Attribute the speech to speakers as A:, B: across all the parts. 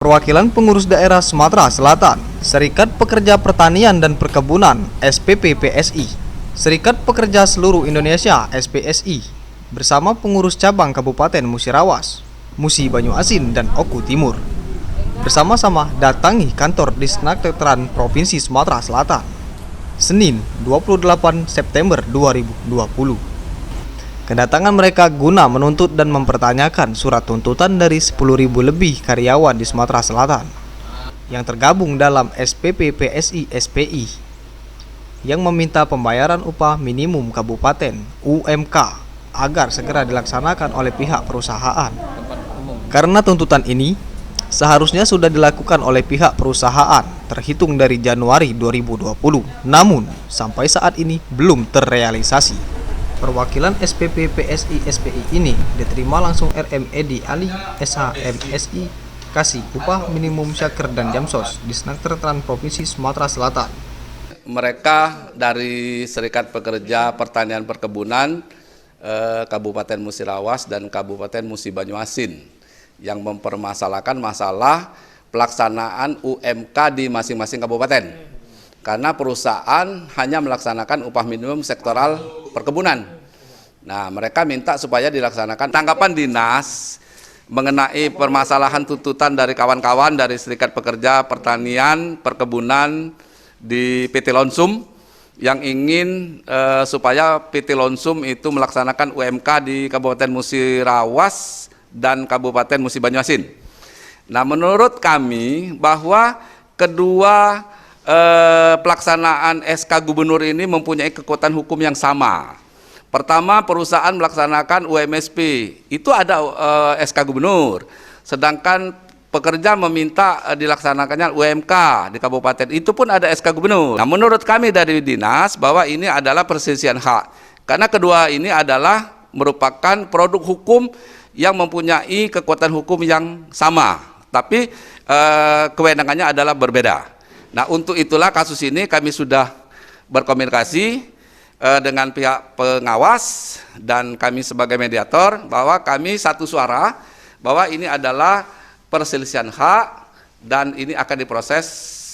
A: Perwakilan Pengurus Daerah Sumatera Selatan, Serikat Pekerja Pertanian dan Perkebunan (SPPPSI), Serikat Pekerja Seluruh Indonesia (SPSI), bersama pengurus cabang Kabupaten Musirawas, Musi Banyuasin dan Oku Timur, bersama-sama datangi kantor Disnakertran Provinsi Sumatera Selatan, Senin 28 September 2020. Kedatangan mereka guna menuntut dan mempertanyakan surat tuntutan dari 10.000 lebih karyawan di Sumatera Selatan yang tergabung dalam SPPPSI SPI yang meminta pembayaran upah minimum kabupaten (UMK) agar segera dilaksanakan oleh pihak perusahaan. Karena tuntutan ini seharusnya sudah dilakukan oleh pihak perusahaan terhitung dari Januari 2020, namun sampai saat ini belum terrealisasi. Perwakilan SPPPSI SPI ini diterima langsung RMED Ali SHMSI Kasih upah minimum Syaker dan Jamsos di Disnakertran Provinsi Sumatera Selatan.
B: Mereka dari Serikat Pekerja Pertanian Perkebunan Kabupaten Musirawas dan Kabupaten Musi Banyuasin yang mempermasalahkan masalah pelaksanaan UMK di masing-masing kabupaten. Karena perusahaan hanya melaksanakan upah minimum sektoral perkebunan. Nah, mereka minta supaya dilaksanakan. Tanggapan dinas mengenai permasalahan tuntutan dari kawan-kawan dari Serikat Pekerja Pertanian Perkebunan di PT Lonsum yang ingin supaya PT Lonsum itu melaksanakan UMK di Kabupaten Musirawas dan Kabupaten Musi Banyuasin. Nah, menurut kami bahwa kedua pelaksanaan SK Gubernur ini mempunyai kekuatan hukum yang sama. Pertama, perusahaan melaksanakan UMSP, itu ada SK Gubernur. Sedangkan pekerja meminta dilaksanakannya UMK di kabupaten, itu pun ada SK Gubernur. Nah, menurut kami dari dinas bahwa ini adalah perselisihan hak. Karena kedua ini adalah merupakan produk hukum yang mempunyai kekuatan hukum yang sama, tapi kewenangannya adalah berbeda. Nah, untuk itulah kasus ini kami sudah berkomunikasi dengan pihak pengawas dan kami sebagai mediator bahwa kami satu suara bahwa ini adalah perselisihan hak dan ini akan diproses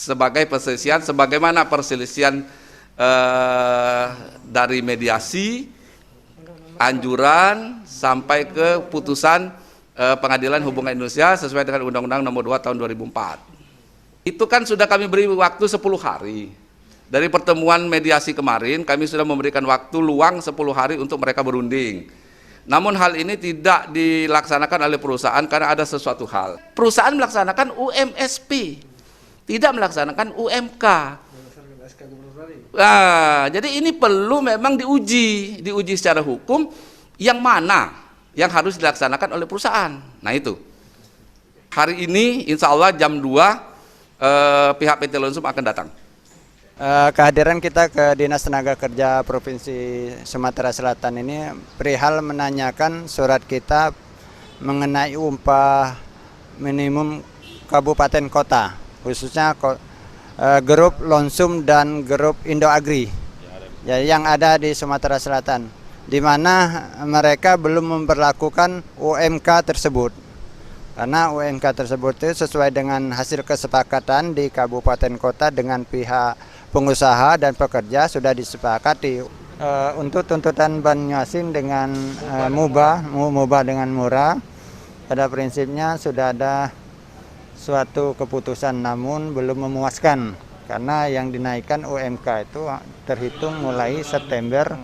B: sebagai perselisihan sebagaimana perselisihan dari mediasi, anjuran sampai ke putusan Pengadilan Hubungan Indonesia sesuai dengan Undang-Undang Nomor 2 Tahun 2004. Itu kan sudah kami beri waktu 10 hari. Dari pertemuan mediasi kemarin, kami sudah memberikan waktu luang 10 hari untuk mereka berunding. Namun hal ini tidak dilaksanakan oleh perusahaan karena ada sesuatu hal. Perusahaan melaksanakan UMSP, tidak melaksanakan UMK. Nah, jadi ini perlu memang diuji secara hukum yang mana yang harus dilaksanakan oleh perusahaan. Nah itu. Hari ini insya Allah jam 2 pihak PT Lonsum akan datang.
C: Kehadiran kita ke Dinas Tenaga Kerja Provinsi Sumatera Selatan ini perihal menanyakan surat kita mengenai upah minimum kabupaten kota, khususnya grup Lonsum dan grup Indo Agri yang ada di Sumatera Selatan, di mana mereka belum memperlakukan UMK tersebut. Karena UMK tersebut itu sesuai dengan hasil kesepakatan di kabupaten kota dengan pihak pengusaha dan pekerja sudah disepakati. Untuk tuntutan Banyuasin dengan mubah dengan murah, pada prinsipnya sudah ada suatu keputusan namun belum memuaskan. Karena yang dinaikkan UMK itu terhitung mulai September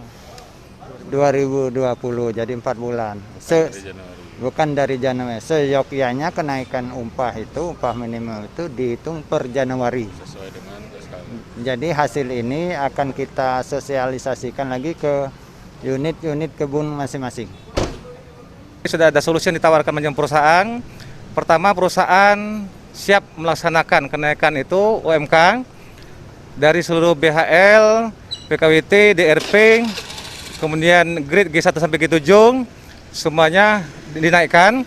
C: 2020, jadi 4 bulan. Bukan dari Januari. Seyogyanya kenaikan upah minimum itu dihitung per Januari.
D: Sesuai dengan SKU.
C: Jadi hasil ini akan kita sosialisasikan lagi ke unit-unit kebun masing-masing.
D: Sudah ada solusi yang ditawarkan macam perusahaan. Pertama, perusahaan siap melaksanakan kenaikan itu UMK dari seluruh BHL, PKWT, DRP, kemudian grade G1 sampai G7, semuanya dinaikkan,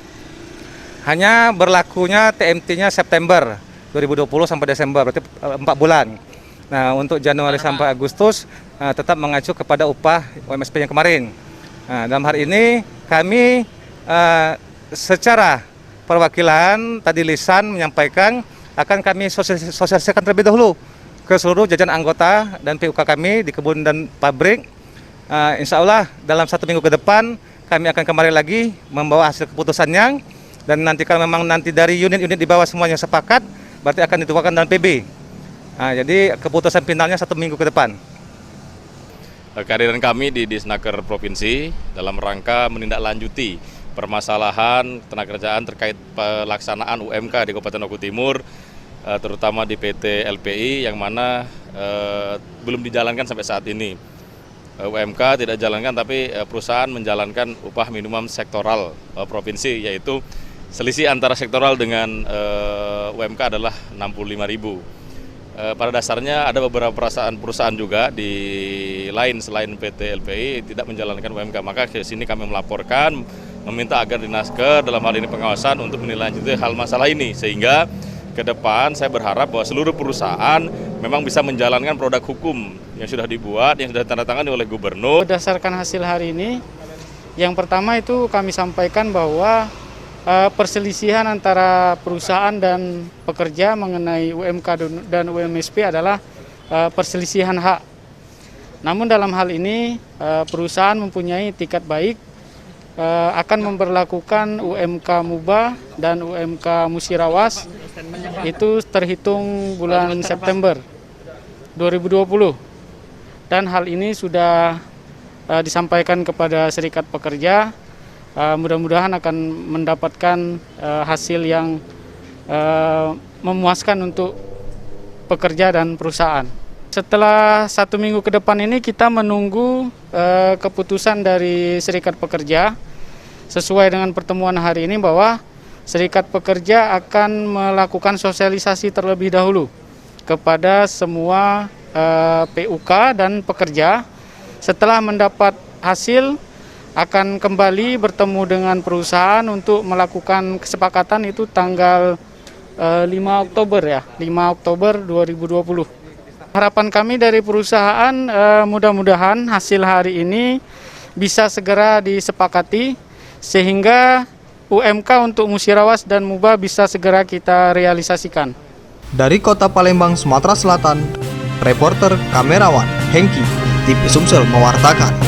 D: hanya berlakunya TMT-nya September 2020 sampai Desember, berarti 4 bulan. Nah, untuk Januari sampai Agustus tetap mengacu kepada upah UMSP yang kemarin. Nah, dalam hari ini kami secara perwakilan tadi lisan menyampaikan akan kami sosialisasikan terlebih dahulu ke seluruh jajaran anggota dan PUK kami di kebun dan pabrik. Insya Allah dalam 1 minggu ke depan kami akan kembali lagi membawa hasil keputusannya, dan nanti kalau memang nanti dari unit-unit di bawah semuanya sepakat, berarti akan dituangkan dalam PB. Jadi keputusan finalnya 1 minggu ke depan.
E: Kehadiran kami di Disnaker Provinsi dalam rangka menindaklanjuti permasalahan tenaga kerjaan terkait pelaksanaan UMK di Kabupaten Oku Timur, terutama di PT LPI yang mana belum dijalankan sampai saat ini. UMK tidak dijalankan, tapi perusahaan menjalankan upah minimum sektoral provinsi, yaitu selisih antara sektoral dengan UMK adalah 65.000. Pada dasarnya ada beberapa perusahaan juga di lain selain PT LPI tidak menjalankan UMK, maka ke sini kami melaporkan, meminta agar Disnaker dalam hal ini pengawasan untuk menindaklanjuti hal masalah ini, sehingga ke depan saya berharap bahwa seluruh perusahaan memang bisa menjalankan produk hukum yang sudah dibuat, yang sudah ditandatangani oleh gubernur.
F: Berdasarkan hasil hari ini, yang pertama itu kami sampaikan bahwa perselisihan antara perusahaan dan pekerja mengenai UMK dan UMSP adalah perselisihan hak. Namun dalam hal ini perusahaan mempunyai itikat baik akan memberlakukan UMK Muba dan UMK Musirawas itu terhitung bulan September 2020. Dan hal ini sudah disampaikan kepada serikat pekerja. Mudah-mudahan akan mendapatkan hasil yang memuaskan untuk pekerja dan perusahaan. Setelah 1 minggu ke depan ini kita menunggu keputusan dari serikat pekerja sesuai dengan pertemuan hari ini, bahwa serikat pekerja akan melakukan sosialisasi terlebih dahulu kepada semua PUK dan pekerja. Setelah mendapat hasil, akan kembali bertemu dengan perusahaan untuk melakukan kesepakatan itu tanggal 5 Oktober ya, 5 Oktober 2020. Harapan kami dari perusahaan mudah-mudahan hasil hari ini bisa segera disepakati sehingga UMK untuk Musirawas dan Muba bisa segera kita realisasikan.
A: Dari Kota Palembang, Sumatera Selatan, reporter kamerawan Hengki, TV Sumsel mewartakan.